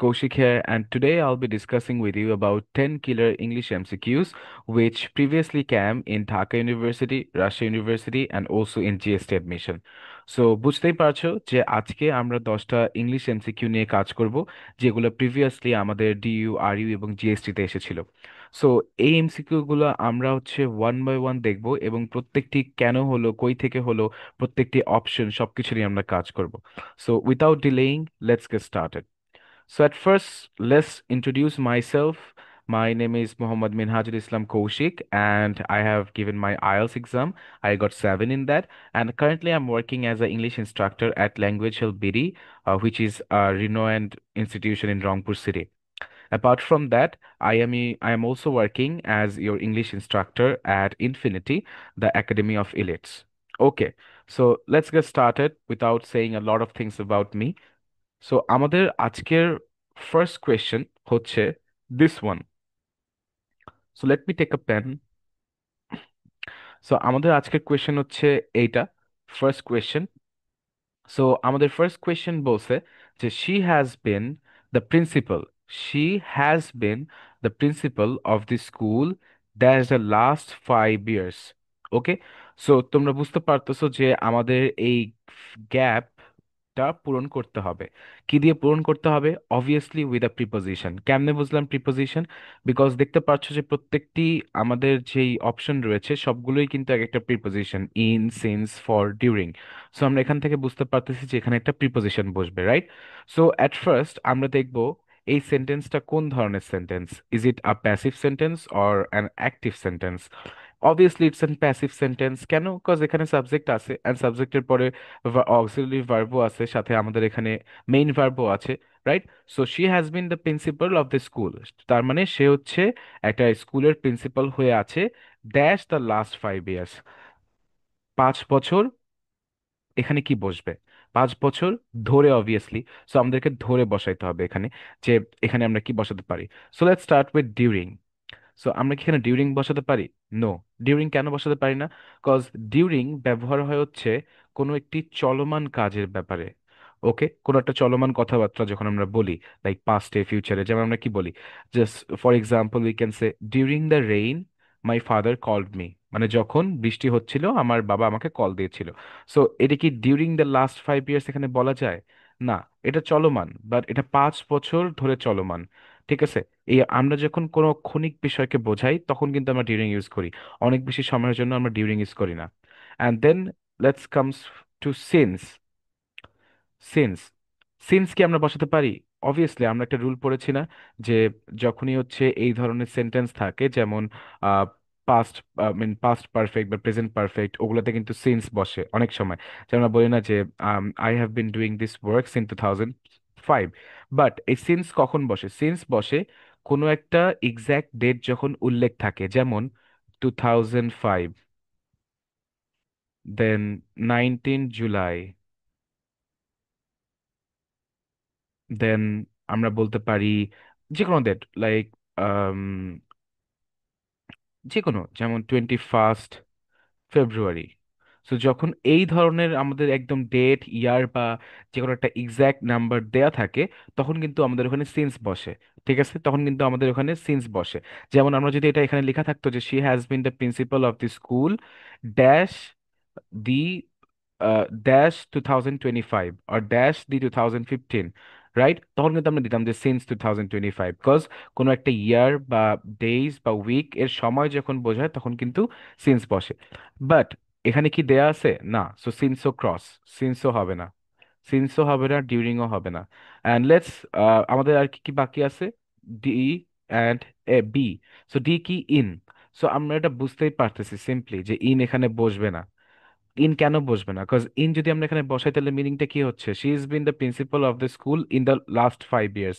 Kaushik here, and today I'll be discussing with you about 10 killer English MCQs which previously came in Dhaka University, Russia University, and also in GST admission. So বুঝতেই পারছো যে আজকে আমরা 10টা English MCQ নিয়ে কাজ করব যেগুলো প্রিভিয়াসলি আমাদের ডিইউ, আরইউ এবং জিএসটি তে এসেছিল। সো এই এমসিকিউ গুলো আমরা ওয়ান বাই ওয়ান দেখব এবং প্রত্যেকটি কেন হলো, কই থেকে হলো, প্রত্যেকটি অপশন সবকিছু নিয়ে আমরা কাজ করব। So without delaying, let's get started. So at first, let's introduce myself. My name is Muhammad Minhajul Islam Kaushik, and I have given my IELTS exam. I got 7 in that, and currently I'm working as an English instructor at Language Hill BD, which is a renowned institution in Rangpur City. Apart from that, I am also working as your English instructor at Infinity, the Academy of Elites. Okay, so let's get started without saying a lot of things about me. So আমাদের আজকের first question হচ্ছে this one. So let me take a pen. So আমাদের আজকের question হচ্ছে এইটা, first question. So আমাদের first question বলছে যে she has been the principal of the school that the last 5 years. Okay, so তোমরা বুঝতে পারতেছো যে আমাদের এই গ্যাপটা পূরণ করতে হবে। কি দিয়ে পূরণ করতে হবে? Obviously with a preposition. কেমনে বুঝলাম প্রিপোজিশন? বিকজ দেখতে পাচ্ছ যে প্রত্যেকটি আমাদের যেই অপশন রয়েছে সবগুলোই কিন্তু এক একটা preposition, in, since, for, during. So আমরা এখান থেকে বুঝতে পারতেছি যে এখানে একটা প্রিপোজিশন বসবে, রাইট? সো অ্যাট ফার্স্ট আমরা দেখব এই সেন্টেন্সটা কোন ধরনের sentence. Is it a passive sentence or an active sentence? Obviously it's an passive sentence. কেন? বিকজ এখানে সাবজেক্ট আছে, অ্যান্ড সাবজেক্টের পরে অক্সিলারি ভার্বও আছে, সাথে আমাদের এখানে মেইন ভার্বও আছে, right? So she has been the principal of the school, তার মানে সে হচ্ছে একটা স্কুলের প্রিন্সিপাল হয়ে আছে ড্যাশ দ্য লাস্ট 5 ইয়ার্স, 5 বছর। এখানে কি বসবে? 5 বছর ধরে, অবভিয়াসলি। সো আমাদেরকে ধরে বসাইতে হবে এখানে, যে এখানে আমরা কি বসাতে পারি। So let's start with during. So আমরা কি এখানে ডিউরিং বসাতে পারি? নো। ডিউরিং কেন বসাতে পারি না? কজ ডিউরিং ব্যবহার হয় হচ্ছে কোনো একটি চলমান কাজের ব্যাপারে। ওকে, কোনো একটা চলমান কথাবার্তা যখন আমরা বলি, লাইক পাস্টে, ফিউচারে, যেমন আমরা কি বলি, just for example we can say during the rain my father called me, মানে যখন বৃষ্টি হচ্ছিল আমার বাবা আমাকে কল দিয়েছিল। সো এটা কি ডিউরিং দ্য লাস্ট 5 ইয়ার্স এখানে বলা যায়? না। এটা চলমান, বাট এটা 5 বছর ধরে চলমান। ঠিক আছে? এই আমরা যখন কোনো ক্ষণিক বিষয়কে বোঝাই তখন কিন্তু আমরা ডিউরিং ইউজ করি, অনেক বেশি সময়ের জন্য আমরা ডিউরিং ইউজ করি না। And then let's comes to since. Since, since কি আমরা বসাতে পারি? অবভিয়াসলি আমরা একটা রুল পড়েছি না, যে যখনই হচ্ছে এই ধরনের সেন্টেন্স থাকে, যেমন পাস্ট, পাস্ট পারফেক্ট বা প্রেজেন্ট পারফেক্ট, ওগুলোতে কিন্তু সিন্স বসে অনেক সময়। যেমন আমরা বলি না যে I have been doing this work since 2005। But এই সিন্স কখন বসে? সিন্স বসে কোনো একটা এক্স্যাক্ট ডেট যখন উল্লেখ থাকে, যেমন 2005, দেন 19 জুলাই, দেন আমরা বলতে পারি যে কোনো ডেট, লাইক যে কোনো, যেমন 21 ফেব্রুয়ারি। সো যখন এই ধরনের আমাদের একদম ডেট, ইয়ার বা যে কোনো একটা এক্সাক্ট নাম্বার দেয়া থাকে, তখন কিন্তু আমাদের ওখানে সিন্স বসে। ঠিক আছে, তখন কিন্তু আমাদের ওখানে সিন্স বসে। যেমন আমরা যদি এটা এখানে লেখা থাকতো যে she has been the principal of the school dash the dash 2025 আর ড্যাশ দি 2015, রাইট? তখন কিন্তু আমরা দিতাম যে সিন্স 2025, বিকজ কোনো একটা ইয়ার বা ডেইজ বা উইক এর সময় যখন বোঝায় তখন কিন্তু সিন্স বসে। বাট এখানে কি দেয়া আছে? না। সো সিন্সও ক্রস, সিন্সও হবে না, সিন্সও হবে না, ডিউরিংও হবে না। অ্যান্ড লেটস, আমাদের আর কি কি বাকি আছে? D and A B. So D কি? ইন। সো আমরা এটা বুঝতেই পারতেছি সিম্পলি যে ইন এখানে বসবে না। ইন কেন বসবে না? কজ ইন যদি আমরা এখানে বসাই তাহলে মিনিংটা কি হচ্ছে? She is bin the principal of the school in the last 5 years.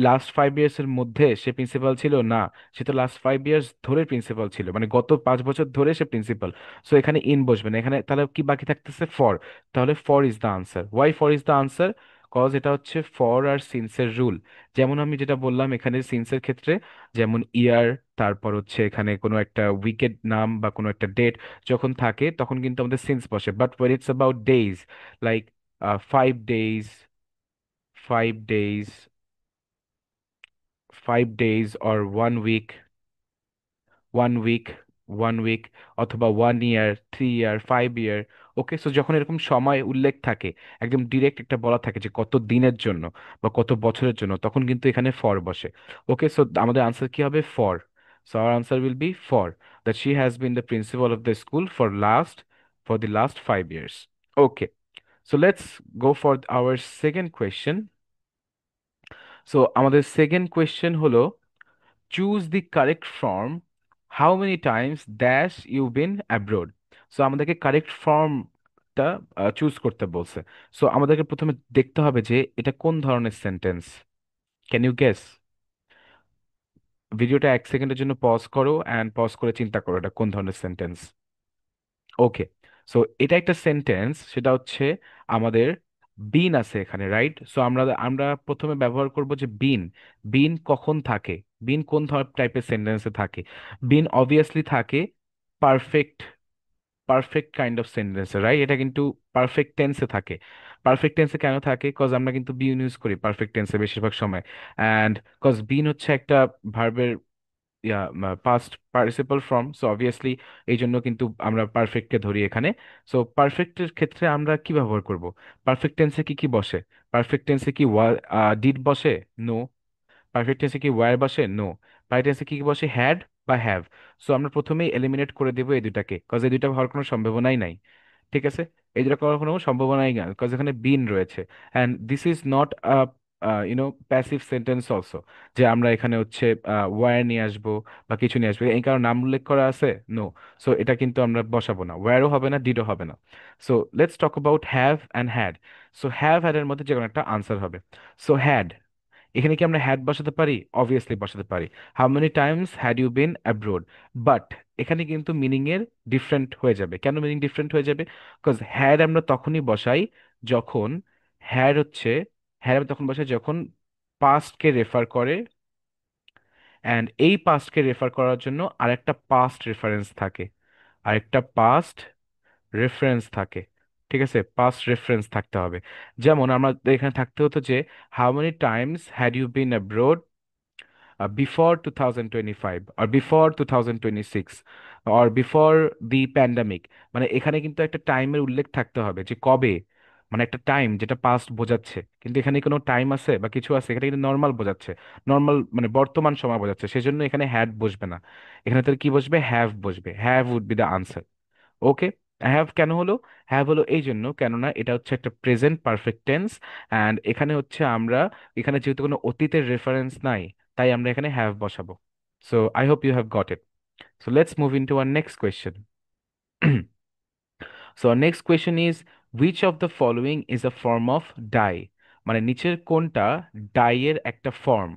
Last 5 years এর মধ্যে সে প্রিন্সিপাল ছিল না, সে তো লাস্ট 5 ইয়ার্স ধরে প্রিন্সিপাল ছিল, মানে গত 5 বছর ধরে সে প্রিন্সিপাল। সো এখানে ইন বসবে না, এখানে তাহলে কি বাকি থাকতেছে? ফর। তাহলে for is the answer. Why for is the answer? Cause এটা হচ্ছে ফর আর সিন্সের রুল। যেমন আমি যেটা বললাম এখানে সিন্সের ক্ষেত্রে, যেমন ইয়ার, তারপর হচ্ছে এখানে কোনো একটা উইকেড নাম বা কোনো একটা ডেট যখন থাকে তখন কিন্তু আমাদের সিন্স বসে। But when it's about days, like 5 days, 5 days, 5 days or 1 week, 1 week, 1 week, অথবা 1 ইয়ার, 3 ইয়ার, 5 ইয়ার। ওকে, সো যখন এরকম সময় উল্লেখ থাকে, একদম ডিরেক্ট একটা বলা থাকে যে কত দিনের জন্য বা কত বছরের জন্য, তখন কিন্তু এখানে ফর বসে। ওকে, সো আমাদের আনসার কি হবে? For. So our answer will be for, that she has been the principal of the school for the last 5 years. Okay, so let's go for our second question. So আমাদের second question হলো, choose the correct form, how many times dash you been abroad. So আমাদেরকে correct ফর্মটা choose করতে বলছে। So আমাদেরকে প্রথমে দেখতে হবে যে এটা কোন ধরনের সেন্টেন্স। Can you guess? ভিডিওটা 1 সেকেন্ডের জন্য পজ করো, অ্যান্ড পজ করে চিন্তা করো এটা কোন ধরনের সেন্টেন্স। ওকে, সো এটা একটা সেন্টেন্স, সেটা হচ্ছে আমাদের বিন আছে এখানে, রাইট? সো আমরা আমরা প্রথমে ব্যবহার করব যে বিন। বিন কখন থাকে? বিন কোন ধরনের টাইপের সেন্টেন্সে থাকে? বিন অবভিয়াসলি থাকে পারফেক্ট, পারফেক্ট কাইন্ড অফ সেন্টেন্সে, রাইট? এটা কিন্তু পারফেক্ট টেন্সে থাকে। পারফেক্ট টেন্সে কেন থাকে? কজ আমরা কিন্তু বিন ইউজ করি পারফেক্ট টেন্সে বেশিরভাগ সময়। অ্যান্ড কজ বিন হচ্ছে একটা ভার্বের past participle form, so obviously এই জন্য কিন্তু আমরা পারফেক্টকে ধরি এখানে। সো পারফেক্টের ক্ষেত্রে আমরা কি ব্যবহার করব? পারফেক্ট টেন্সে কি কি বসে? পারফেক্ট টেন্সে কি ডিড বসে? নো। পারফেক্ট টেন্সে কি ওয়্যার বসে? নো। পারফেক্ট টেন্সে কি কি বসে? হ্যাড বা হ্যাভ। সো আমরা প্রথমেই এলিমিনেট করে দেবো এই দুটাকে, কজ এই দুটা হওয়ার কোনো সম্ভাবনাই নাই। ঠিক আছে, এই দুটা করার কোনো সম্ভাবনাই না, কজ এখানে বিন রয়েছে। And this is not a passive sentence also, যে আমরা এখানে হচ্ছে ওয়্যার নিয়ে আসবো বা কিছু নিয়ে আসবো, এই কারণে নাম উল্লেখ করা আছে। নো। সো এটা কিন্তু আমরা বসাবো না, ওয়্যারও হবে না, ডিডও হবে না। So let's talk about have and had. So have had এর মধ্যে যে কোনো একটা আনসার হবে। সো হ্যাড, এখানে কি আমরা হ্যাড বসাতে পারি? অবভিয়াসলি বসাতে পারি। How many times had you been abroad. But এখানে কিন্তু মিনিং এর ডিফারেন্ট হয়ে যাবে। কেন মিনিং ডিফারেন্ট হয়ে যাবে? বিকজ হ্যাড আমরা তখনই বসাই যখন, হ্যাড হচ্ছে, হ্যাড আমরা তখন বসাই যখন পাস্টকে রেফার করে, অ্যান্ড এই পাস্টকে রেফার করার জন্য আরেকটা পাস্ট রেফারেন্স থাকে, আরেকটা পাস্ট রেফারেন্স থাকে। ঠিক আছে, পাস্ট রেফারেন্স থাকতে হবে। যেমন আমরা এখানে থাকতে হতো যে, how many times had you been abroad before 2025 or before 2026 or before the pandemic। মানে এখানে কিন্তু একটা টাইমের উল্লেখ থাকতে হবে যে কবে, মানে একটা টাইম যেটা পাস্ট বোঝাচ্ছে, কিন্তু এখানে কোনো টাইম আছে বা কিছু আছে? এখানে কিন্তু নর্মাল বোঝাচ্ছে, নর্মাল মানে বর্তমান সময় বোঝাচ্ছে, সেজন্য এখানে হ্যাড বসবে না। এখানে তাহলে কি বসবে? হ্যাভ বসবে। Have would be the answer. Okay, have কেন হলো? হ্যাভ হলো এই জন্য কেননা এটা হচ্ছে একটা প্রেজেন্ট পারফেক্ট টেন্স, অ্যান্ড এখানে হচ্ছে আমরা, এখানে যেহেতু কোনো অতীতের রেফারেন্স নাই, তাই আমরা এখানে হ্যাভ বসাবো। So I hope you have got it. So let's move in to our next question. So next question is, which of the following is a form of die. মানে নিচের কোনটা ডাইয়ের একটা ফর্ম?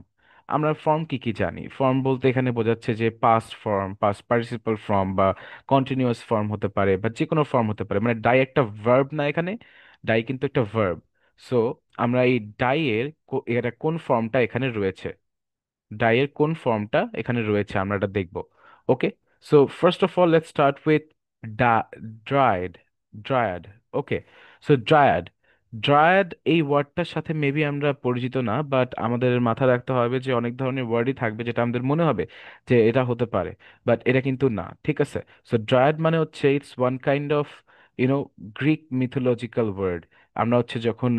আমরা ফর্ম কি কি জানি? ফর্ম বলতে এখানে বোঝাচ্ছে যে past form, past participle form, বা কন্টিনিউয়াস ফর্ম হতে পারে, বা যে কোনো ফর্ম হতে পারে। মানে ডাই একটা ভার্ব না এখানে? ডাই কিন্তু একটা ভার্ব। সো আমরা এই ডাইয়ের এটা কোন ফর্মটা এখানে রয়েছে, ডাইয়ের কোন ফর্মটা এখানে রয়েছে আমরা এটা দেখব। Okay, so first of all let's start with dryad. Dryad. Okay, so dryad. Dryad এই ওয়ার্ডটার সাথে মেবি আমরা পরিচিত না, বাট আমাদের মাথায় রাখতে হবে যে অনেক ধরনের ওয়ার্ডই থাকবে যেটা আমাদের মনে হবে যে এটা হতে পারে, বাট এটা কিন্তু না। ঠিক আছে, সো ড্রায়াড মানে হচ্ছে it's one kind of you know Greek mythological word. আমরা হচ্ছে যখন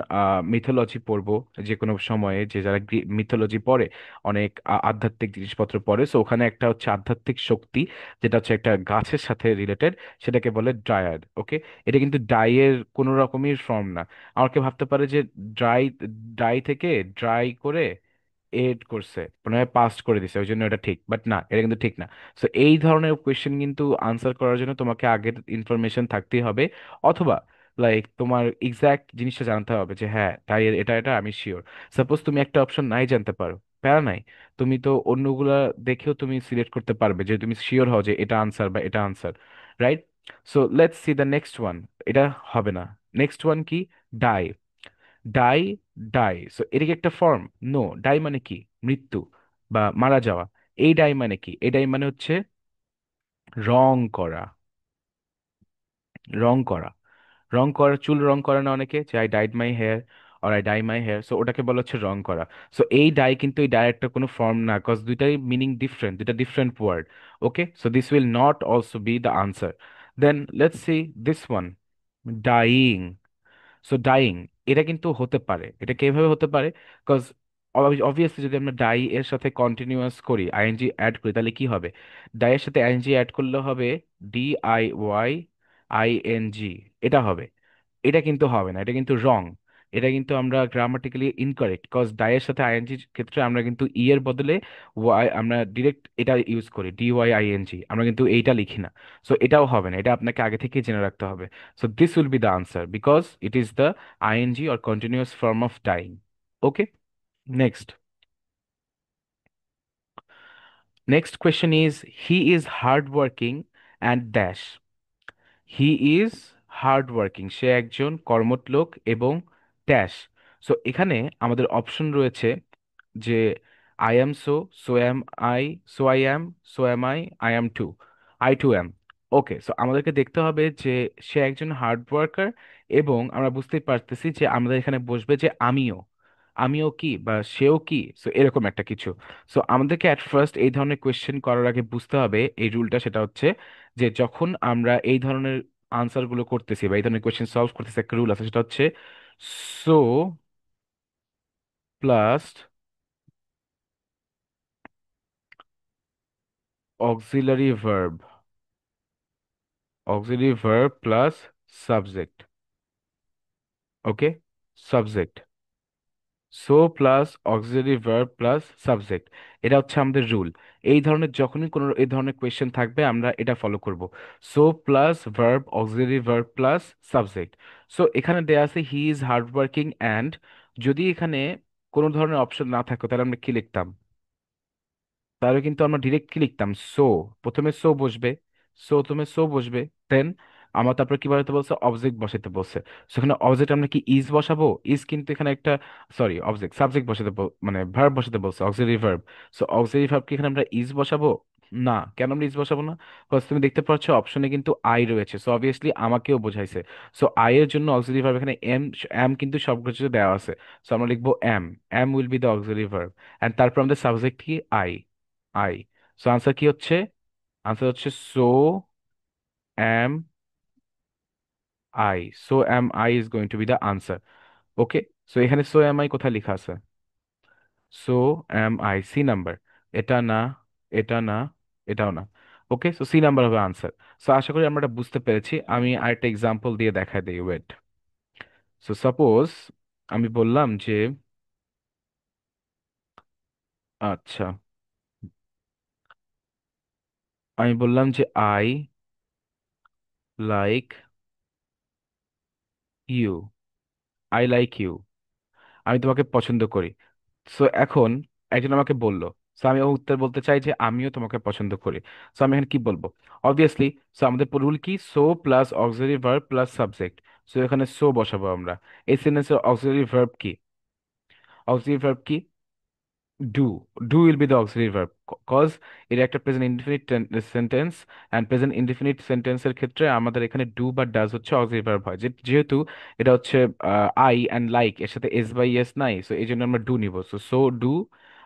মিথোলজি পড়বো, যে কোনো সময়ে যে যারা মিথোলজি পড়ে, অনেক আধ্যাত্মিক জিনিসপত্র পড়ে, সো ওখানে একটা হচ্ছে আধ্যাত্মিক শক্তি, যেটা হচ্ছে একটা গাছের সাথে রিলেটেড, সেটাকে বলে ড্রায়াড। ওকে, এটা কিন্তু ডাইয়ের কোনো রকমের ফর্ম না। আমাকে ভাবতে পারে যে ড্রাই, ডাই থেকে ড্রাই করে এড করছে, মনে হয় পাস্ট করে দিছে, ওই জন্য এটা ঠিক, বাট না, এটা কিন্তু ঠিক না। সো এই ধরনের কোয়েশ্চেন কিন্তু আনসার করার জন্য তোমাকে আগের ইনফরমেশন থাকতেই হবে, অথবা লাইক তোমার এক্সাক্ট জিনিসটা জানতে হবে যে হ্যাঁ তাই এটা এটা আমি শিওর। সাপোজ তুমি একটা অপশন নাই জানতে পারো, প্যারা নাই, তুমি তো অন্যগুলা দেখেও তুমি সিলেক্ট করতে পারবে যে তুমি শিওর হও যে এটা আনসার বা এটা answer, right? So let's see the next one. এটা হবে না। নেক্সট ওয়ান কি? ডাই। ডাই, ডাই, সো এটা কি একটা ফর্ম? নো। ডাই মানে কি? মৃত্যু বা মারা যাওয়া। এই ডাই মানে কি? এই ডাই মানে হচ্ছে রং করা। রং করা, রং করা, চুল রং করে না অনেকে, যে I dyed my hair, or I dye my hair, so ওটাকে বলা হচ্ছে রং করা। সো এই ডাই কিন্তু এই ডাই একটা কোনো ফর্ম না, কজ দুইটাই মিনিং ডিফারেন্ট, দুইটা different word. Okay, so this will not also be the answer. Then let's see this one, dying. So dying, এটা কিন্তু হতে পারে, এটা কিভাবে হতে পারে, কজ অবভিয়াসলি যদি আমরা ডাই এর সাথে কন্টিনিউয়াস করি, আইএনজি অ্যাড করি, তাহলে কি হবে? ডাই এর সাথে আইএনজি অ্যাড করলে হবে DIY ING, এটা হবে। এটা কিন্তু হবে না, এটা কিন্তু রং। এটা কিন্তু আমরা গ্রামাটিক্যালি ইনকারেক্ট, কজ ডাইয়ের সাথে আইএনজি ক্ষেত্রে আমরা কিন্তু ই এর বদলে ওয়াই, আমরা ডিরেক্ট এটা ইউজ করি, DYING, আমরা কিন্তু এইটা লিখি না। সো এটাও হবে না, এটা আপনাকে আগে থেকে জেনে রাখতে হবে। So this will be the answer because it is the ing or continuous form of time. Okay, next. Next question is he is hardworking and dash. He is hard working, সে একজন কর্মঠ লোক এবং ড্যাশ। সো এখানে আমাদের option রয়েছে যে I am so, so am I, so I am, so am I am too, I too am. Okay, so আমাদেরকে দেখতে হবে যে সে একজন হার্ড ওয়ার্কার, এবং আমরা বুঝতেই পারতেছি যে আমাদের এখানে বসবে যে আমিও, আমিও কি বা সেও কি, সো এরকম একটা কিছু। সো আমাদেরকে অ্যাট ফার্স্ট এই ধরনের কোয়েশ্চেন করার আগে বুঝতে হবে এই রুলটা, সেটা হচ্ছে যে যখন আমরা এই ধরনের আনসার গুলো করতেছি বা এই ধরনের কোয়েশ্চেন সলভ করতেছি, একটা রুল আছে, সেটা হচ্ছে so plus auxiliary verb, auxiliary verb plus subject. Okay, subject, so plus auxiliary verb plus subject, এটা হচ্ছে আমাদের রুল। এই ধরনের যখনই কোনো এই ধরনের কোয়েশ্চেন থাকবে আমরা এটা ফলো করব, so plus verb auxiliary verb plus subject. So এখানে দেয়া আছে হি ইজ হার্ড ওয়ার্কিং অ্যান্ড, যদি এখানে কোনো ধরনের অপশন না থাকতো তাহলে আমরা কি লিখতাম? তাহলে কিন্তু আমরা ডিরেক্টলি লিখতাম সো, প্রথমে সো বসবে, সো তুমি সো বসবে, দেন আমার তারপরে কি বসাতে বলছে, অবজেক্ট বসাতে বলছে। সেখানে অবজেক্ট আমরা কি ইজ বসাবো? ইজ কিন্তু এখানে একটা, সরি অবজেক্ট, সাবজেক্ট বসাতে মানে ভার্ব বসাতে বলছে, auxiliary verb. So auxiliary verb কি এখানে আমরা ইজ বসাবো? না, কেন আমরা ইজ বসাবো না? বিকজ তুমি দেখতে পাচ্ছ অপশনে কিন্তু আই রয়েছে, সো অবভিয়াসলি আমাকেও বোঝাইছে। সো আই এর জন্য অক্সিলারি ভার্ব এখানে এম, এম কিন্তু সব কিছুতে দেওয়া আছে। সো আমরা লিখবো am, am will be the auxiliary verb, and তারপর আমাদের সাবজেক্ট কি, আই, আই। সো আনসার কি হচ্ছে? আনসার হচ্ছে so am I, so am I is going to be the answer. Okay, so এখানে সো অ্যাম আই কোথায় লেখা আছে? So am I, C number, এটা না, এটা না, এটাও না। ওকে, সো সি নাম্বার হবে আনসার। সো আশা করি আমরা এটা বুঝতে পেরেছি। আমি আরেকটা এক্সাম্পল দিয়ে দেখাই দিই, ওয়েট। সো সাপোজ আমি বললাম যে, আচ্ছা, আমি বললাম যে I like you, I like you, আমি তোমাকে পছন্দ করি। সো এখন একজন আমাকে বললো, সো আমি ওর উত্তর বলতে চাই যে আমিও তোমাকে পছন্দ করি। সো আমি এখানে কি বলবো? অবভিয়াসলি, সো আমাদের রুল কি, so plus auxiliary verb plus subject. So এখানে সো বসাবো আমরা। এই সেন্টেন্সের অক্সিলারি ভার্ব কি? অক্সিলারি ভার্ব কি? Do, do will be the auxiliary verb, cause এটা একটা present indefinite sentence, and present indefinite সেন্টেন্সের ক্ষেত্রে আমাদের এখানে ডু বা ডাজ হচ্ছে অক্সিলারি ভার্ব হয়, যেহেতু এটা হচ্ছে আই অ্যান্ড লাইক এর সাথে এস বাই এস নাই, সো এই জন্য আমরা ডু নিব। সো সো ডু,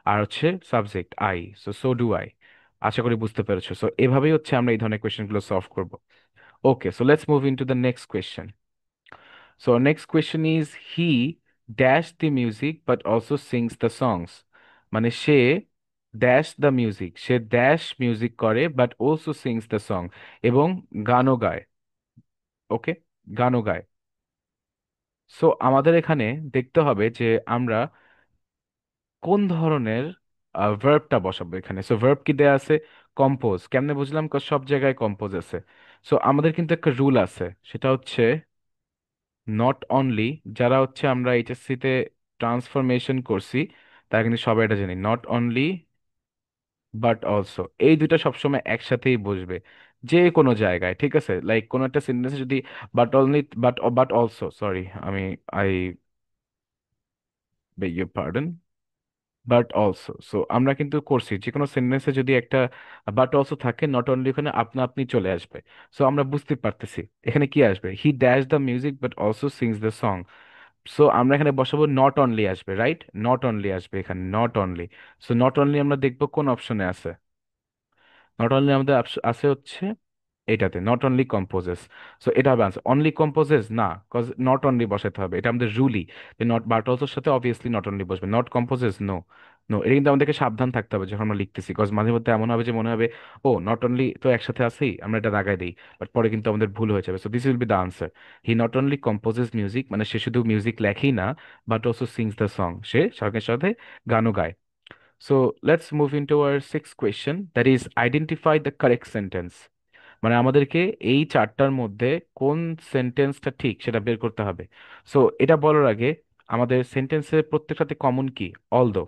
আর হচ্ছে subject I, so so do I. আশা করি বুঝতে পেরেছো। সো এভাবেই হচ্ছে আমরা এই ধরনের কোয়েশ্চেনগুলো সলভ করব। Okay, so let's move in to the next question. So our next question is he dash the music but also sings the songs. মানে সে dash the music, say dash music করে but also sings the song, এবং গানও গায়। ওকে, গানও গায়। So আমাদের এখানে দেখতে হবে যে আমরা কোন ধরনের ভার্বটা বসাবো এখানে। সো ভার্ব কি দেয়া আছে? কম্পোজ। কেমনে বুঝলাম? 'cause সব জায়গায় কম্পোজ আছে। সো আমাদের কিন্তু একটা রুল আছে, সেটা হচ্ছে নট অনলি, যারা হচ্ছে আমরা এইচএসসি তে ট্রান্সফরমেশন করছি তারা কিন্তু সবাই এটা জানি, নট অনলি বাট অলসো, এই দুইটা সবসময় একসাথেই বসবে যে কোনো জায়গায়, ঠিক আছে? লাইক কোনো একটা সেন্টেন্সে যদি but only, but also, sorry, আমি I beg your pardon, but also, so আমরা কিন্তু করছি যে কোনো সেন্টেন্সে যদি একটা বাট অলসো থাকে, নট অনলি ওখানে আপনা আপনি চলে আসবে। সো আমরা বুঝতে পারতেছি এখানে কি আসবে, he dash the music but also sings the song. So আমরা এখানে বসাবো নট অনলি আসবে, রাইট? নট অনলি আসবে এখানে, not only. So not only আমরা দেখবো কোন অপশনে আছে। নট অনলি আমাদের আছে হচ্ছে এটাতে, নট অনলি কম্পোজেস। সো এটা হবে আনসার। অনলি কম্পোজেস না, কজ নট অনলি বসাতে হবে, এটা আমাদের রুলই যে নট, বাট অলসোর সাথে অবভিয়াসলি নট অনলি বসবে, নট কম্পোজেস নো। নো, এটা কিন্তু আমাদেরকে সাবধান থাকতে হবে যখন আমরা লিখতেছি, কজ মাঝে মধ্যে এমন হবে যে মনে হবে ও নট অনলি তো একসাথে আছেই, আমরা এটা দাগাই দিই, বাট পরে কিন্তু আমাদের ভুল হয়ে যাবে। So this will be the answer. He not only composes music, মানে সে শুধু মিউজিক লেখেই না, but also sings the song, সে সঙ্গে সাথে গানও গায়। So let's move in to our six question, that is identify the correct sentence. মানে আমাদেরকে এই চারটার মধ্যে কোন সেন্টেন্সটা ঠিক সেটা বের করতে হবে। সো এটা বলার আগে আমাদের সেন্টেন্সের প্রত্যেকটাতে কমন কি? অলদো।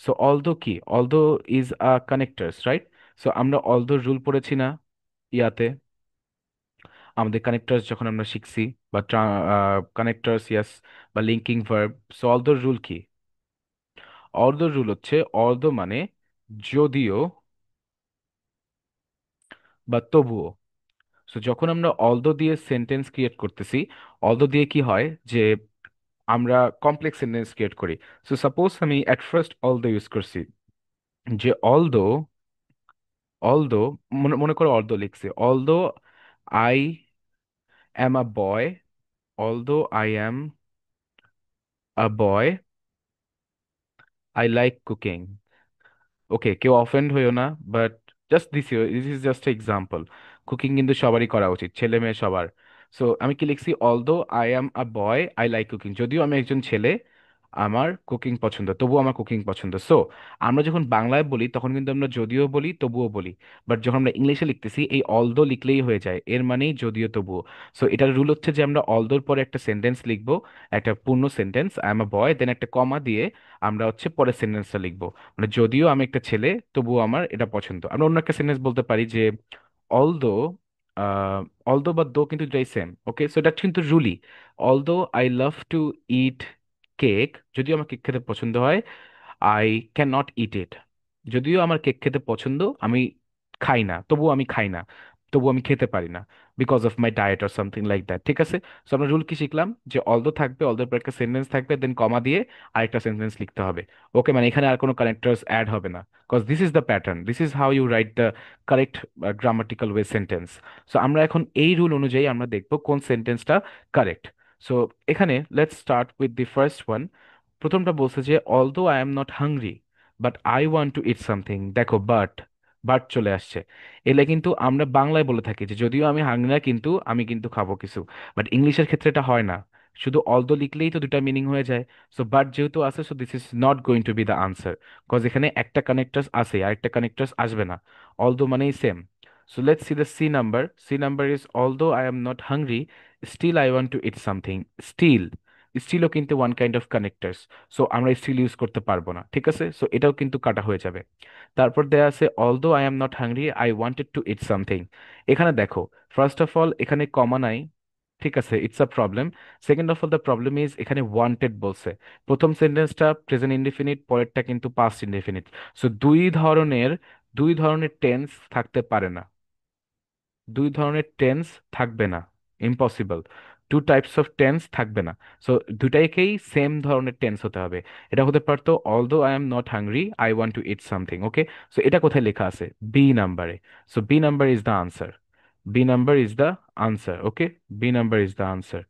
সো অলদো কি? Although is a connectors, right? So আমরা অলদোর রুল পড়েছি না ইয়াতে, আমাদের কানেক্টরস যখন আমরা শিখছি, বা কানেক্টরস, ইয়াস, বা লিঙ্কিং ভার্ব। সো অলদোর রুল কি? অলদোর রুল হচ্ছে অলদো মানে যদিও বা তবুও। সো যখন আমরা অলদো দিয়ে সেন্টেন্স ক্রিয়েট করতেছি, অলদো দিয়ে কি হয় যে আমরা কমপ্লেক্স সেন্টেন্স ক্রিয়েট করি। সো সাপোজ আমি অ্যাট ফার্স্ট অলদো ইউজ করছি, যে অলদো, অলদো, মনে মনে করো অলদো লিখছি, although I am a boy, although I am a boy, I like cooking. Okay, কেউ অফেন্ড হইও না, but just this is just example. Cooking কিন্তু সবারই করা উচিত, ছেলে মেয়ে সবার। সো আমি কি লিখছি? Although I am a boy I like cooking, যদিও আমি একজন ছেলে, আমার কুকিং পছন্দ, তবুও আমার কুকিং পছন্দ। সো আমরা যখন বাংলায় বলি তখন কিন্তু আমরা যদিও বলি, তবুও বলি, বাট যখন আমরা ইংলিশে লিখতেছি এই অলদো লিখলেই হয়ে যায়, এর মানেই যদিও তবুও। সো এটার রুল হচ্ছে যে আমরা অলদোর পরে একটা সেন্টেন্স লিখবো, একটা পূর্ণ সেন্টেন্স, আই এম আ বয়, দেন একটা কমা দিয়ে আমরা হচ্ছে পরের সেন্টেন্সটা লিখবো। মানে যদিও আমি একটা ছেলে, তবুও আমার এটা পছন্দ। আমরা অন্য একটা সেন্টেন্স বলতে পারি যে অলদো, অলদো বা দো কিন্তু দুটাই সেম, ওকে? সো এটা কিন্তু Rulli. Although I love to it cake, যদিও আমার কেক খেতে পছন্দ হয়, আই ক্যান নট ইট ইট, যদিও আমার কেক খেতে পছন্দ, আমি খাই না, তবুও আমি খাই না, তবুও আমি খেতে পারি না, because of my diet or something like that, ঠিক আছে? সো আমরা রুল কি শিখলাম? যে অলদো থাকবে, অলদোর পর একটা সেন্টেন্স থাকবে, দেন কমা দিয়ে আরেকটা সেন্টেন্স লিখতে হবে। ওকে, মানে এখানে আর কোনো কানেক্টরস অ্যাড হবে না, because this is the pattern, this is how you write the correct grammatical way sentence. So আমরা এখন এই রুল অনুযায়ী আমরা দেখব কোন সেন্টেন্সটা কারেক্ট। সো এখানে let's start with the first one. প্রথমটা বলছে যে although I am not hungry but I want to eat something. দেখো বাট, বাট চলে আসছে। এলে কিন্তু আমরা বাংলায় বলে থাকি যে যদিও আমি হাংরি না, কিন্তু আমি কিন্তু খাবো কিছু, বাট ইংলিশের ক্ষেত্রে এটা হয় না। শুধু অলদো লিখলেই তো দুটা মিনিং হয়ে যায়। সো বাট যেহেতু আছে, so this is not going to be the answer, because এখানে একটা কানেক্টার্স আছে আর একটা কানেক্টার্স আসবে না, অলদো মানেই same. So let's see the C number. C number is although I am not hungry still I want to eat something. Still, স্টিলও কিন্তু one kind of connectors. So আমরা স্টিল ইউজ করতে পারবো না, ঠিক আছে? সো এটাও কিন্তু কাটা হয়ে যাবে। তারপর দেয়া আছে although I am not hungry I wanted to eat something. এখানে দেখো, ফার্স্ট অফ অল এখানে কমা নাই, ঠিক আছে, it's a problem. Second of all the problem is এখানে ওয়ান্টেড বলছে। প্রথম সেন্টেন্সটা প্রেজেন্ট ইনডিফিনিট, পরেরটা কিন্তু পাস্ট ইনডিফিনিট। সো দুই ধরনের টেন্স থাকতে পারে না, দুই ধরনের টেন্স থাকবে না, impossible. Two types of tense থাকবে না। সো দুটাইকেই সেম ধরনের টেন্স হতে হবে। এটা হতে পারতো although I am not hungry I want to eat something, okay? So এটা কোথায় লেখা আছে? বি নাম্বারে। So B number is the answer, B number is the answer, okay? B number is the answer.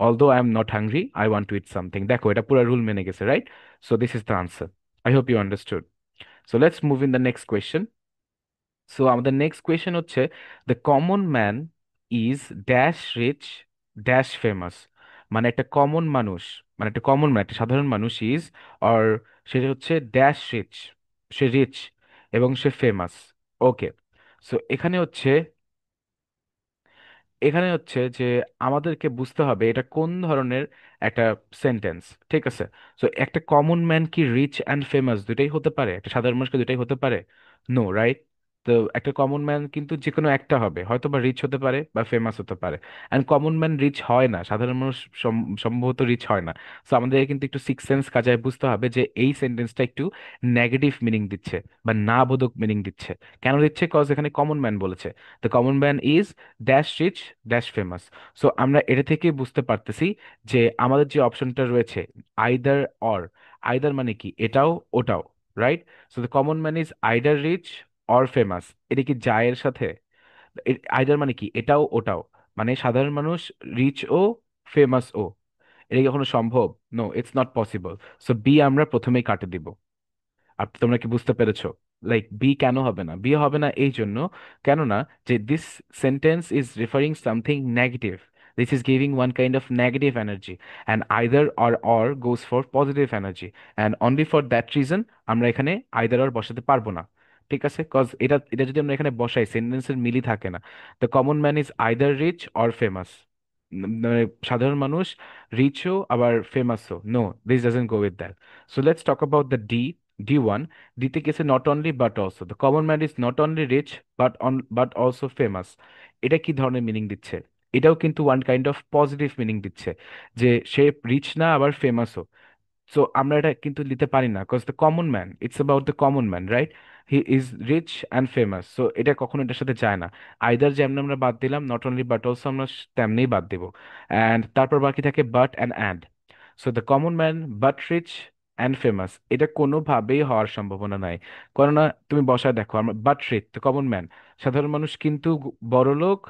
Although I am not hungry I want to eat something, দেখো এটা পুরো rule মেনে গেছে, right? So this is the answer. I hope you understood. So let's move in the next question. So আমাদের next question হচ্ছে the common man is dash rich dash famous. মানে একটা common মানুষ, মানে একটা কমন ম্যান, একটা সাধারণ মানুষ ইজ, আর সে হচ্ছে ড্যাশ রিচ, সে রিচ এবং সে ফেমাস, ওকে? সো এখানে হচ্ছে যে আমাদেরকে বুঝতে হবে এটা কোন ধরনের একটা সেন্টেন্স, ঠিক আছে? সো একটা কমন ম্যান কি রিচ অ্যান্ড ফেমাস দুটাই হতে পারে? একটা সাধারণ মানুষকে দুটাই হতে পারে? No, right? তো একটা কমন ম্যান কিন্তু যে কোনো একটা হবে, হয়তো বা রিচ হতে পারে বা ফেমাস হতে পারে। অ্যান্ড কমন ম্যান রিচ হয় না, সাধারণ মানুষ সম্ভবত রিচ হয় না। সো আমাদের কিন্তু একটু সিক্স সেন্স কাজায় বুঝতে হবে যে এই সেন্টেন্সটা একটু নেগেটিভ মিনিং দিচ্ছে বা না বোধক মিনিং দিচ্ছে। কেন দিচ্ছে? কজ এখানে কমন ম্যান বলেছে। The common man is dash rich dash famous. So আমরা এটা থেকে বুঝতে পারতেছি যে আমাদের যে অপশনটা রয়েছে, আইদার অর। আইদার মানে কি, এটাও ওটাও, right? So the common man is either rich or famous. এটা কি জায়ের সাথে? আইদার মানে কি, এটাও ওটাও, মানে সাধারণ মানুষ রিচ ও ফেমাস ও। এটা কি কখনো সম্ভব? No, it's not possible. So B আমরা প্রথমেই কাটে দিব। তোমরা কি বুঝতে পেরেছো? লাইক বি কেন হবে না? বি হবে না এই জন্য, কেননা যে this sentence is referring something negative. This is giving one kind of negative energy, and either or goes for positive energy. And only for that reason আমরা এখানে আইদার অর বসাতে পারবো না। ঠিক আছে, কজ এটা এটা যদি আমরা এখানে বসাই, সেন্টেন্সের মিলই থাকে না। The common man is either rich or famous. মানে সাধারণ মানুষ রিচও আবার ফেমাসও, no, this doesn't go with that. So let's talk about the D1. দিতে গেছে not only but also, the common man is not only rich but also famous. এটা কি ধরনের মিনিং দিচ্ছে? এটাও কিন্তু one kind of positive meaning দিচ্ছে, যে সে রিচ না আবার ফেমাসও। সো আমরা এটা কিন্তু নিতে পারি না, cause the common man, it's about the common man, right? He is rich and famous. So এটা কখনো এটার সাথে যায় না। আইদার যেমন আমরা বাদ দিলাম, নট অনলি বাট অলসো আমরা তেমনিই বাদ দিব। অ্যান্ড তারপর বাকি থাকে but and. So the common man but rich and famous, এটা কোনোভাবেই হওয়ার সম্ভাবনা নাই। কেননা তুমি বসায় দেখো, আমরা but reach the common man, সাধারণ মানুষ কিন্তু বড়লোক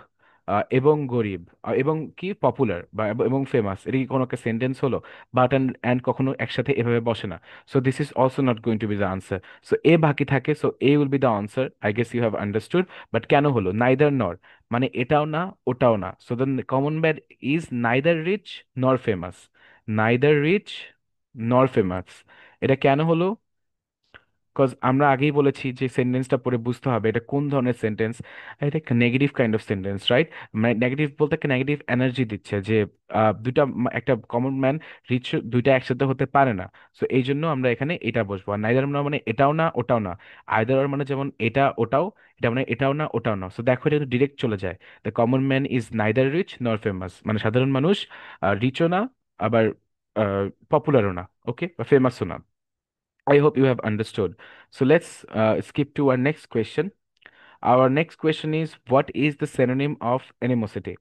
এবং গরিব, এবং কি পপুলার বা এবং ফেমাস, এটা কি কোনো একটা সেন্টেন্স হলো? বাট অ্যান্ড কখনো একসাথে এভাবে বসে না। So this is also not going to be the answer. So A বাকি থাকে, so A will be the answer. I guess you have understood. But কেন হলো নাইদার নর, মানে এটাও না ওটাও না। So the common man is neither rich nor famous. Neither rich nor famous. এটা কেন হলো? কজ আমরা আগেই বলেছি যে সেন্টেন্সটা পড়ে বুঝতে হবে এটা কোন ধরনের সেন্টেন্স। এটা একটা negative kind of sentence, right? মানে নেগেটিভ বলতে একটা নেগেটিভ এনার্জি দিচ্ছে যে একটা কমন ম্যান রিচ দুইটা একসাথে হতে পারে না। সো এই জন্য আমরা এখানে এটা বসবো। আর নাইদার মানে এটাও না ওটাও না। আইদার মানে যেমন এটা ওটাও, এটা মানে এটাও না ওটাও না। সো দেখো এটা কিন্তু ডিরেক্ট চলে যায়। The common man is neither rich nor famous, মানে সাধারণ মানুষ রিচও না আবার পপুলারও না, ওকে, বা ফেমাসও না। I hope you have understood. So let's skip to our next question. Our next question is, what is the synonym of animosity?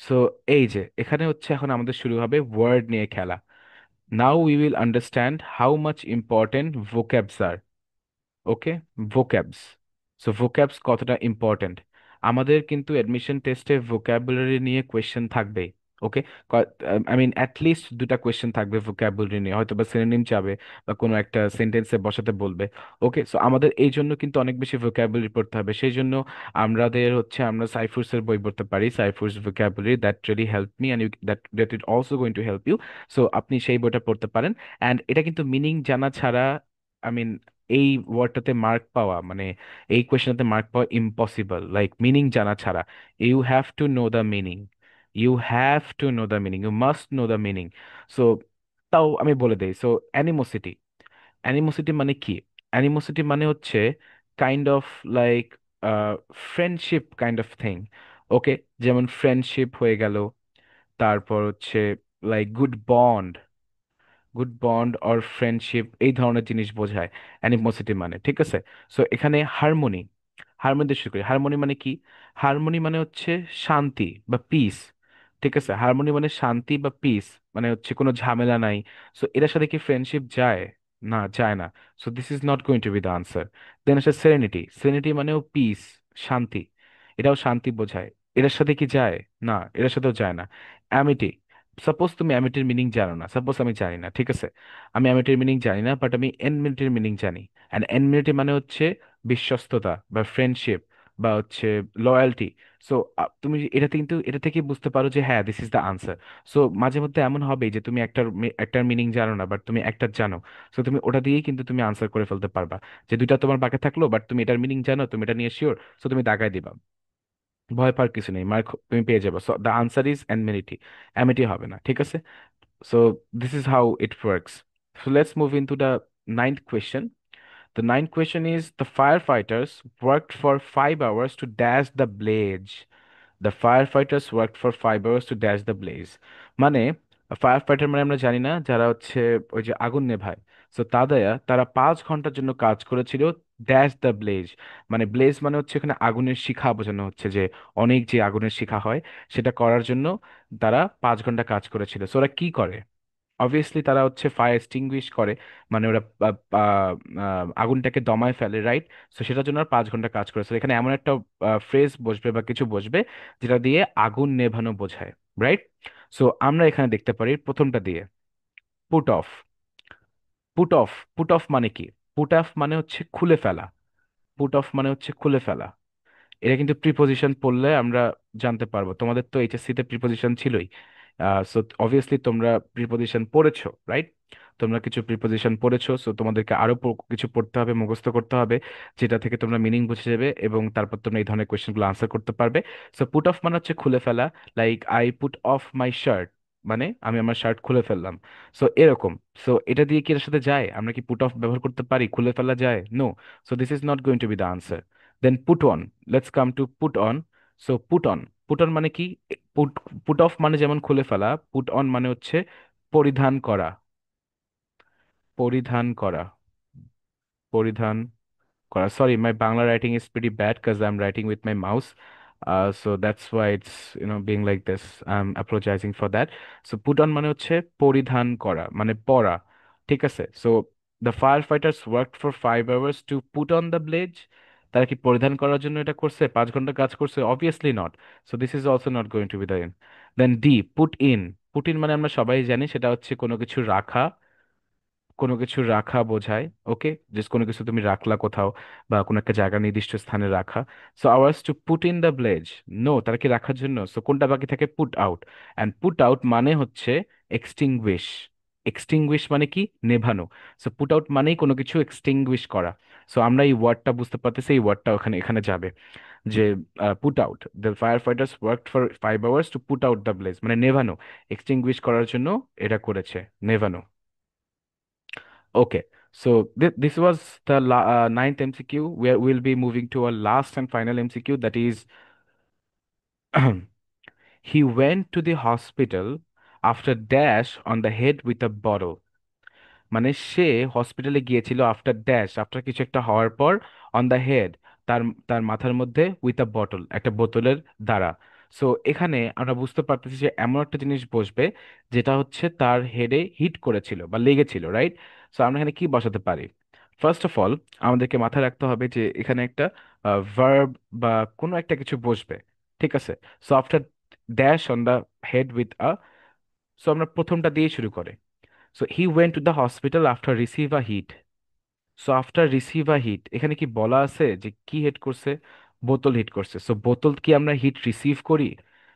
So এই যে এখানে হচ্ছে এখন আমাদের শুরু হবে ওয়ার্ড নিয়ে খেলা। Now we will understand how much important vocabs are. Okay, vocabs। So vocabs কতটা ইম্পর্ট্যান্ট। আমাদের কিন্তু অ্যাডমিশন টেস্টে ভোকাবুলারি নিয়ে কোয়েশ্চেন থাকবেই। ওকে, আই মিন অ্যাটলিস্ট দুটা কোয়েশ্চেন থাকবে ভোকাবুলারি নিয়ে, হয়তো বা সিনোনিম চাবে বা কোনো একটা সেন্টেন্সে বসাতে বলবে। ওকে, সো আমাদের এই জন্য কিন্তু অনেক বেশি ভোকাবুলারি পড়তে হবে। সেই জন্য আমরা সাইফুরসের বই পড়তে পারি, Saifurs vocabulary, that really help me and that it also going to help you. So আপনি সেই বইটা পড়তে পারেন। অ্যান্ড এটা কিন্তু মিনিং জানা ছাড়া, আই মিন, এই ওয়ার্ডটাতে মার্ক পাওয়া, মানে এই কোয়েশ্চেনটাতে মার্ক পাওয়া ইম্পসিবল, লাইক মিনিং জানা ছাড়া। You have to know the meaning. You have to know the meaning, you must know the meaning. So তাও আমি বলে দেই। সো অ্যানিমোসিটি, অ্যানিমোসিটি মানে কি? অ্যানিমোসিটি মানে হচ্ছে kind of like friendship kind of thing. Okay, যেমন ফ্রেন্ডশিপ হয়ে গেল, তারপর হচ্ছে like good bond, good bond or friendship, এই ধরনের জিনিস বোঝায় অ্যানিমোসিটি মানে। ঠিক আছে, সো এখানে হারমোনি, হারমোনি দিয়ে শুরু করি। হারমোনি মানে কি? হারমোনি মানে হচ্ছে শান্তি বা পিস। ঠিক আছে, হারমোনি মানে শান্তি বা পিস, মানে হচ্ছে কোনো ঝামেলা নাই। সো এটার সাথে কি ফ্রেন্ডশিপ যায়? না, যায় না। So this is not going to be the answer. Then আসে সেরেনিটি। সেরেনিটি মানেও পিস, শান্তি, এটাও শান্তি বোঝায়। এটার সাথে কি যায়? না, এটার সাথেও যায় না। অ্যামিটি, সাপোজ তুমি অ্যামিটির মিনিং জানো না, সাপোজ আমি জানি না, ঠিক আছে, আমি অ্যামিটির মিনিং জানি না, বাট আমি এনমিটির মিনিং জানি। অ্যান্ড এনমিটি মানে হচ্ছে বিশ্বস্ততা বা ফ্রেন্ডশিপ বা হচ্ছে লয়্যালটি। সো তুমি এটাতে কিন্তু এটা থেকে বুঝতে পারো যে হ্যাঁ, this is the answer. So মাঝে মধ্যে এমন হবে যে তুমি একটার মিনিং জানো না, বাট তুমি একটা জানো। সো তুমি ওটা দিয়েই কিন্তু তুমি আনসার করে ফেলতে পারবা। যে দুইটা তোমার বাকি থাকলো, বাট তুমি এটার মিনিং জানো, তুমি এটা নিয়ে শিওর, সো তুমি দাগায় দিবা। ভয় পাওয়ার কিছু নেই, মার্ক তুমি পেয়ে যাবে। So the answer is enmity, amity হবে না। ঠিক আছে, so this is how it works. So let's move into the ninth question. The ninth question is the firefighters worked for 5 hours to dash the blaze. The fire fighters work for 5 hours to dash the blaze. মানে fire fighter মানে আমরা জানি না, যারা হচ্ছে ওই যে আগুন নেভায়। সো তারা 5 ঘন্টার জন্য কাজ করেছিল ড্যাশ দ্য ব্লেজ। মানে ব্লেজ মানে হচ্ছে এখানে আগুনের শিখা বোঝানো হচ্ছে, যে অনেক যে আগুনের শিখা হয় সেটা করার জন্য তারা 5 ঘন্টা কাজ করেছিল। সো ওরা কি করে? অবভিয়াসলি তারা হচ্ছে ফায়ার এক্সটিংগুইশ করে, মানে ওরা আগুনটাকে দমায় ফেলে, রাইট? তো সেটার জন্য আর 5 ঘন্টা কাজ করেছে। এখানে এমন একটা ফ্রেজ বসবে বা কিছু বসবে যেটা দিয়ে আগুন নেভানো বোঝায়, রাইট? সো আমরা এখানে দেখতে পারি প্রথমটা দিয়ে put off. Put off put off মানে কি? পুট অফ মানে হচ্ছে খুলে ফেলা। পুট অফ মানে হচ্ছে খুলে ফেলা। এটা কিন্তু প্রিপোজিশন পড়লে আমরা জানতে পারবো। তোমাদের তো এইচএসসি তে প্রিপোজিশন ছিলই। সো অবভিয়াসলি তোমরা প্রিপোজিশন পড়েছো, রাইট? তোমরা কিছু প্রিপোজিশন পড়েছো, সো তোমাদেরকে আরো কিছু পড়তে হবে, মুখস্থ করতে হবে, যেটা থেকে তোমরা মিনিং বুঝে যাবে এবং তারপর তোমরা এই ধরনের কোয়েশ্চেনগুলো আনসার করতে পারবে। সো পুট অফ মানে হচ্ছে খুলে ফেলা। Like I put of my shirt, মানে আমি আমার শার্ট খুলে ফেললাম। সো এরকম। সো এটা দিয়ে কি এর সাথে যায়? আমরা কি পুট অফ ব্যবহার করতে পারি? খুলে ফেলা যায়? No. So this is not going to be the answer. Then put on. Let's come to put on. So put on. Put on মানে কি? পুট পুট অফ মানে যেমন খুলে ফেলা, পুট অন মানে হচ্ছে পরিধান করা। পরিধান করা। পরিধান করা। Sorry, my Bangla writing is pretty bad because I'm writing with my mouse. So that's why it's being like this. I'm apologizing for that. So put on মানে হচ্ছে পরিধান করা, মানে পরা। ঠিক আছে? So the firefighters worked for 5 hours to put on the blaze. তারা কি পরিধান করার জন্য এটা করছে? 5 ঘন্টা কাজ করছে? Obviously not. So this is also not going to be the end. Then D, put in. Put in মানে আমরা সবাই জানি সেটা হচ্ছে কোনো কিছু রাখা। কোনো কিছু রাখা বোঝায়। ওকে, জাস্ট কোনো কিছু তুমি রাখলা কোথাও, বা কোনো একটা জায়গা নির্দিষ্ট স্থানে রাখা। So hours to put in the blaze. No, তারা কি রাখার জন্য? সো কোনটা বাকি থাকে? Put out. And put out মানে হচ্ছে এক্সটিংগুইশ। এক্সটিংগুইশ মানে কি? নেভানো। সো পুট আউট মানেই কোনো কিছু এক্সটিংগুইশ করা। সো আমরা এই ওয়ার্ডটা বুঝতে পারতেছি, এই ওয়ার্ডটা ওখানে এখানে যাবে, যে put out. The fire fighters worked for 5 hours to put out the blaze, মানে নেভানো, এক্সটিংগুইশ করার জন্য এটা করেছে, নেভানো। Okay, so this was the ninth MCQ, where we'll be moving to our last and final MCQ, that is, he went to the hospital after dash on the head with a bottle. মানে সে হসপিটালে গিয়েছিল after dash, after কিছু একটা হওয়ার পর, on the head, তার তার মাথার মধ্যে, উইথ আ বটল, একটা বোতলের দ্বারা। সো এখানে আমরা বুঝতে পারতেছি যে এমন একটা জিনিস বসবে যেটা হচ্ছে তার হেডে হিট করেছিল বা লেগেছিল, রাইট? সো আমরা এখানে কি বসাতে পারি? ফার্স্ট অফ অল আমাদেরকে মাথায় রাখতে হবে যে এখানে একটা ভার্ব বা কোনো একটা কিছু বসবে। ঠিক আছে? So after dash on the head with a, so আমরা প্রথমটা দিয়ে শুরু করে। So he went to the hospital after receive a hit. So after receive a hit, এখানে কি বলা আছে যে কি হিট করছে? বোতল হিট করছে। সো বোতল কি আমরা হিট রিসিভ করি?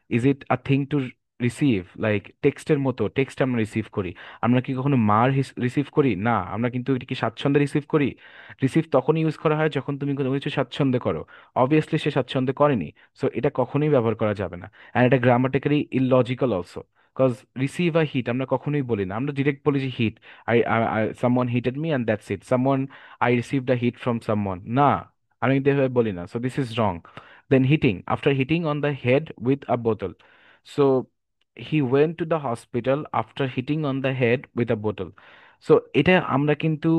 Is it a thing to receive? Like টেক্সটের মতো, টেক্সট আমরা রিসিভ করি। আমরা কি কখনো মার রিসিভ করি? না। আমরা কিন্তু এটা কি স্বাচ্ছন্দ্যে রিসিভ করি? রিসিভ তখনই ইউজ করা হয় যখন তুমি কোনো কিছু স্বাচ্ছন্দ্যে করো। অবভিয়াসলি সে স্বাচ্ছন্দ্যে করেনি। সো এটা কখনোই ব্যবহার করা যাবে না। অ্যান্ড এটা grammatically illogical also. Cause receive a hit আমরা কখনোই বলি না, আমরা ডিরেক্ট বলি যে hit. Someone hitted me and that's it. Someone, I received a hit from someone. না, আমি কিন্তু এভাবে বলি না। So this is wrong. Then hitting, after hitting on the head with a বোতল। So he went to the hospital after hitting on the head with a বোতল। সো এটা আমরা কিন্তু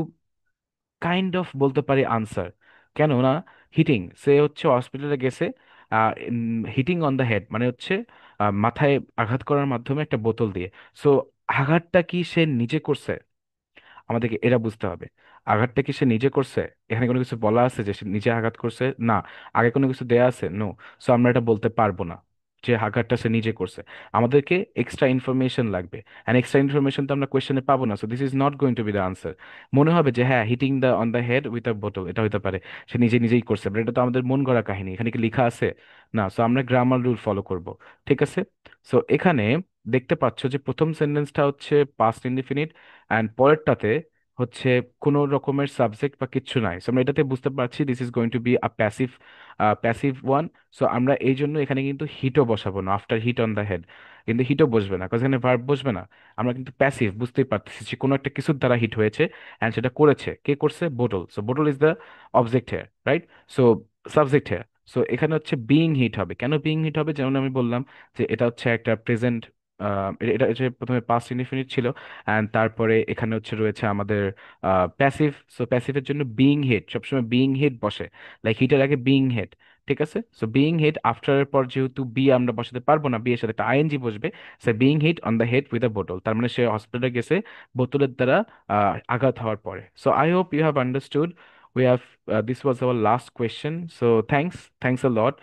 কাইন্ড অফ বলতে পারি আনসার। কেন না? হিটিং, সে হচ্ছে হসপিটালে গেছে, হিটিং অন দ্য হেড মানে হচ্ছে মাথায় আঘাত করার মাধ্যমে একটা বোতল দিয়ে। সো আঘাতটা কি সে নিজে করছে? আমাদেরকে এটা বুঝতে হবে। আঘাতটা কি সে নিজে করছে? এখানে কোনো কিছু বলা আছে যে সে নিজে আঘাত করছে? না। আগে কোনো কিছু দেয়া আছে? নো। সো আমরা এটা বলতে পারবো না যে আঘাতটা সে নিজে করছে। আমাদেরকে এক্সট্রা ইনফরমেশন লাগবে, অ্যান্ড এক্সট্রা ইনফরমেশন তো আমরা কোয়েশ্চেনে পাবো না। So this is not going to be the answer. মনে হবে যে হ্যাঁ, hitting the on the head with a বোতল, এটা হতে পারে সে নিজে নিজেই করছে, বাট এটা তো আমাদের মন গড়া কাহিনী। এখানে কি লেখা আছে? না। সো আমরা গ্রামার রুল ফলো করব। ঠিক আছে? সো এখানে দেখতে পাচ্ছ যে প্রথম সেন্টেন্সটা হচ্ছে পাস্ট ইনডিফিনিট, অ্যান্ড পরেরটাতে হচ্ছে কোনো রকমের সাবজেক্ট বা কিচ্ছু নাই, সো আমরা এটাতে বুঝতে পারছি this is going to be a passive passive one. So আমরা এই জন্য এখানে কিন্তু হিটও বসাবো না, after hit on the head কিন্তু হিটও বসবে না, কারণ এখানে ভার্ব বসবে না। আমরা কিন্তু প্যাসিভ বুঝতেই পারতেছি যে কোনো একটা কিছুর দ্বারা হিট হয়েছে, অ্যান্ড সেটা করেছে, কে করছে? Bottle. So bottle is the object here, right? So subject here. So এখানে হচ্ছে বিইং হিট হবে। কেন বিইং হিট হবে? যেমন আমি বললাম যে এটা হচ্ছে একটা প্রেজেন্ট, এটা হচ্ছে প্রথমে পাস্ট ইনডিফিনিট ছিল, অ্যান্ড তারপরে এখানে হচ্ছে রয়েছে আমাদের প্যাসিভ। সো প্যাসিভের জন্য বিইং হেড, সবসময় বিইং হেড বসে, লাইক হিটের আগে বিইং হেড। ঠিক আছে, সো বিইং হেড আফটারের পর যেহেতু বি আমরা বসাতে পারবো না, বি এর সাথে একটা আইএনজি বসবে। So being hit on the head with a বোতল, তার মানে সে হসপিটালে গেছে বোতলের দ্বারা আঘাত হওয়ার পরে। So I hope you have understood. We have, this was our last question, so thanks, thanks a lot.